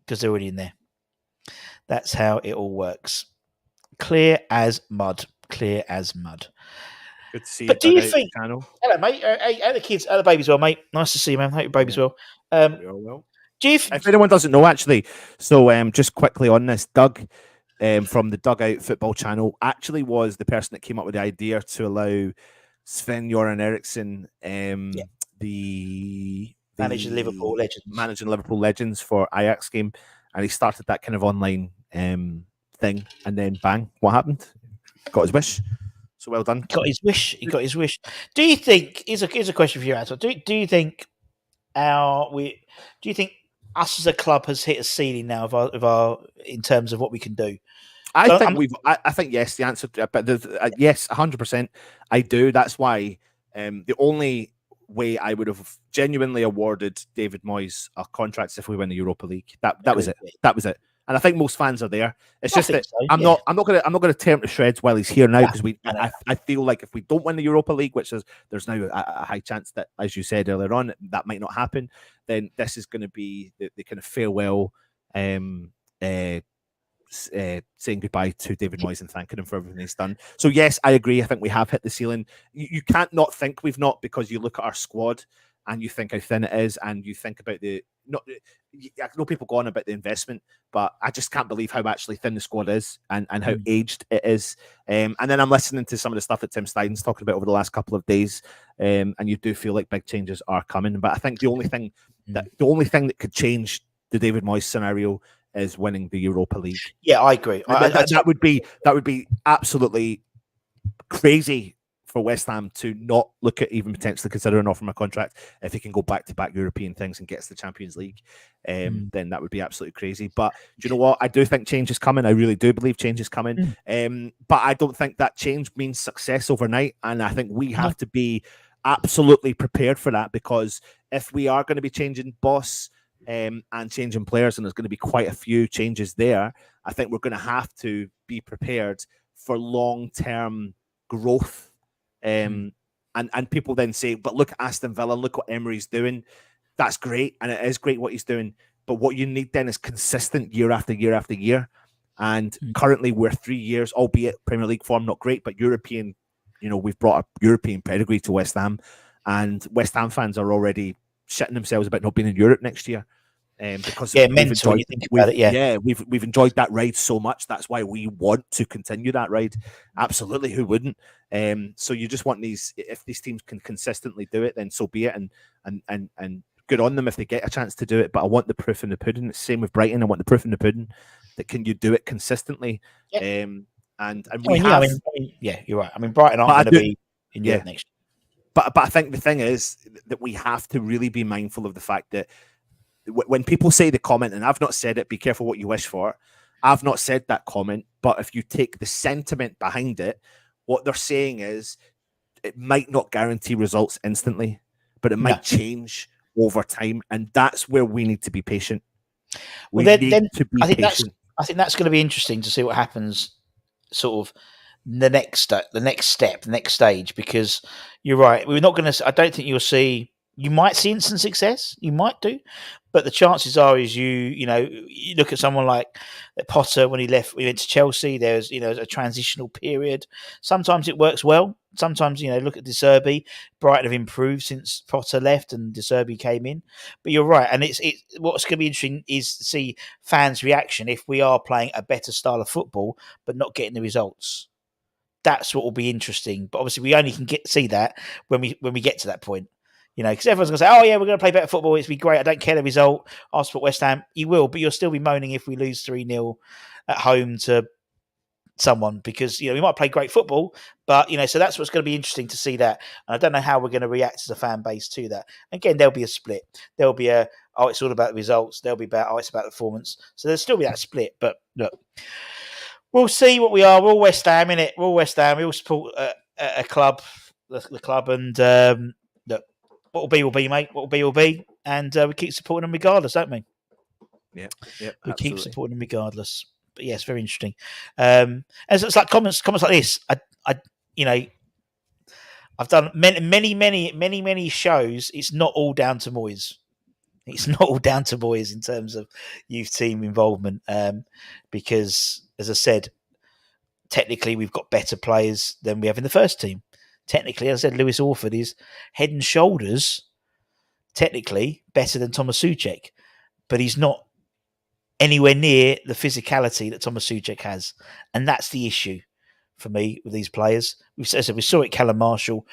because they're already in there. That's how it all works. Clear as mud. Clear as mud. Good to see you, But do bud, you out think? the channel. Hello, mate. Hey, how the kids? How the babies well, mate? Nice to see you, man. Hope your baby's well. You're well. Do you? If anyone doesn't know, actually, so just quickly on this, Doug from the Dugout Football Channel actually was the person that came up with the idea to allow Sven Göran Eriksson, Yeah. the Managing Liverpool legends. managing Liverpool legends for Ajax game, and he started that kind of online thing, and then bang, what happened? Got his wish. So well done. Got his wish. He got his wish. Do you think? Here's a question for you, Anton. Do you think do you think us as a club has hit a ceiling now of our in terms of what we can do? I So think I think yes. The answer, but yes, 100%. I do. That's why the only way I would have genuinely awarded David Moyes a contract is if we win the Europa League. That was it. That was it. And I think most fans are there. It's just that I'm not gonna tear him to shreds while he's here now, because I feel like if we don't win the Europa League, which there's now a high chance that, as you said earlier on, that might not happen, then this is going to be the kind of farewell saying goodbye to David Moyes and thanking him for everything he's done. So yes, I agree. I think we have hit the ceiling. You can't not think we've not, because you look at our squad and you think how thin it is, and you think about I know people go on about the investment, but I just can't believe how actually thin the squad is and how aged it is. And then I'm listening to some of the stuff that Tim Stein's talking about over the last couple of days, and you do feel like big changes are coming. But I think the only thing that could change the David Moyes scenario is winning the Europa League. Yeah, I agree. That would be absolutely crazy for West Ham to not look at even potentially considering offering a contract if he can go back-to-back European things and gets the Champions League. Then that would be absolutely crazy. But do you know what? I do think change is coming. I really do believe change is coming. But I don't think that change means success overnight. And I think we have to be absolutely prepared for that, because if we are going to be changing boss and changing players, and there's going to be quite a few changes there, I think we're going to have to be prepared for long-term growth. And people then say, but look at Aston Villa, look what Emery's doing. That's great, and it is great what he's doing. But what you need then is consistent year after year after year. And currently we're 3 years, albeit Premier League form not great, but European, we've brought a European pedigree to West Ham, and West Ham fans are already shitting themselves about not being in Europe next year. Because mental when you think about it. We've enjoyed that ride so much. That's why we want to continue that ride. Absolutely, who wouldn't? So you just want if these teams can consistently do it, then so be it, and good on them if they get a chance to do it. But I want the proof in the pudding. It's the same with Brighton. I want the proof in the pudding that can you do it consistently. And we have. You're right. I mean, Brighton aren't going to be in Europe next year. But I think the thing is that we have to really be mindful of the fact that when people say the comment, and I've not said it, be careful what you wish for. I've not said that comment, but if you take the sentiment behind it, what they're saying is it might not guarantee results instantly, but it might change over time. And that's where we need to be patient. We need to be patient. I think that's going to be interesting to see what happens sort of the next step, the next stage, because you're right. We're not going to, I don't think you might see instant success. You might do, but the chances are is you look at someone like Potter when he went to Chelsea. There's a transitional period. Sometimes it works well. Sometimes look at De Zerbi. Brighton have improved since Potter left and De Zerbi came in. But you're right, and it's what's going to be interesting is to see fans' reaction if we are playing a better style of football but not getting the results. That's what will be interesting. But obviously, we only can see that when we get to that point. Because everyone's going to say, oh, yeah, we're going to play better football. It's be great. I don't care the result. I'll support West Ham. You will, but you'll still be moaning if we lose 3-0 at home to someone because, we might play great football, but, so that's what's going to be interesting to see that. And I don't know how we're going to react as a fan base to that. Again, there'll be a split. There'll be it's all about the results. There'll be it's about the performance. So there'll still be that split. But look, we'll see what we are. We're all West Ham, innit? We're all West Ham. We all support a club, the club, and look, what will be, mate. What will be. And we keep supporting them regardless, don't we? Yeah. We keep supporting them regardless. But yeah, it's very interesting. And so it's like comments like this. I've done many shows. It's not all down to Moyes. It's not all down to Moyes in terms of youth team involvement. Because, as I said, technically we've got better players than we have in the first team. Technically, as I said, Lewis Orford is head and shoulders technically better than Thomas Souček, but he's not anywhere near the physicality that Thomas Souček has, and that's the issue for me with these players. We saw it Callum Marshall.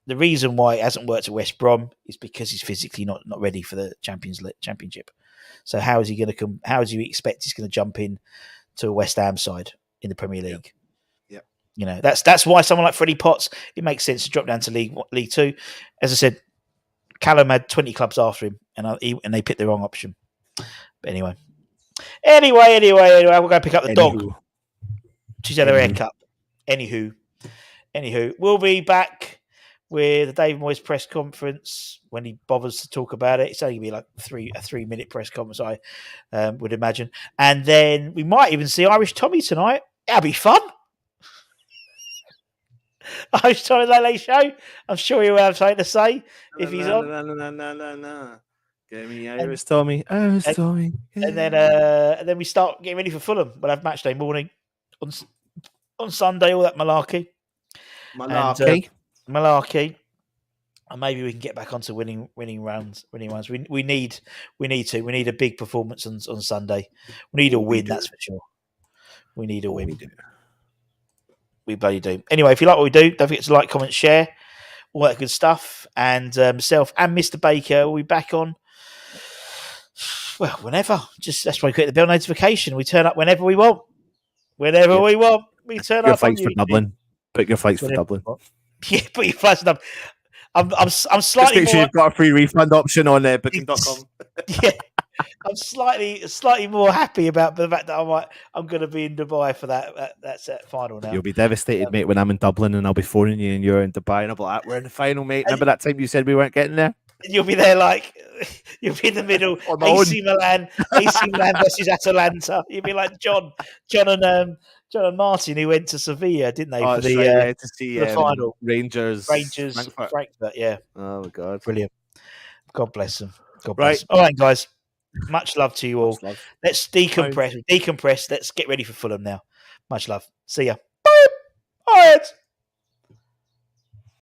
The reason why it hasn't worked at West Brom is because he's physically not ready for the Championship. So how is he going to come? How do you expect he's going to jump in to a West Ham side in the Premier League? Yep. You know, that's why someone like Freddie Potts, it makes sense to drop down to League Two. As I said, Callum had 20 clubs after him, and they picked the wrong option. But anyway, we'll go pick up the dog. She's had her haircut. Anywho, we'll be back with the Dave Moyes press conference when he bothers to talk about it. It's only going to be like a 3-minute press conference, I would imagine. And then we might even see Irish Tommy tonight. That'll be fun. Irish Tommy Late Show. I'm sure he'll have something to say if he's on. No. Give me Irish Tommy. Irish Tommy. And then we start getting ready for Fulham. We'll have match day morning on Sunday, all that malarkey. Malarkey. And maybe we can get back onto winning rounds. We need a big performance on Sunday. We need a win, that's for sure. We need a win. We bloody do. Anyway, if you like what we do, don't forget to like, comment, share, all that good stuff. And myself and Mr. Baker will be back on. Well, whenever. That's why we click the bell notification. We turn up whenever we want. We turn up. Flights for Dublin. Put your flights for Dublin. Yeah, put your flights for Dublin. I'm slightly. Just make sure you've got a free refund option on booking.com. Yeah, I'm slightly more happy about the fact that I'm going to be in Dubai for that final now. You'll be devastated, mate, when I'm in Dublin and I'll be phoning you and you're in Dubai and I'll be like, we're in the final, mate. Remember that time you said we weren't getting there? You'll be there you'll be in the middle. AC Milan versus Atalanta. You'll be like John and Martin, who went to Sevilla, didn't they, for to see the final? Rangers, Frankfurt. Yeah. Oh my God, brilliant. God bless them. God bless them. All right, guys. Much love to you all. Let's decompress. Let's get ready for Fulham now. Much love. See ya. Bye. All right.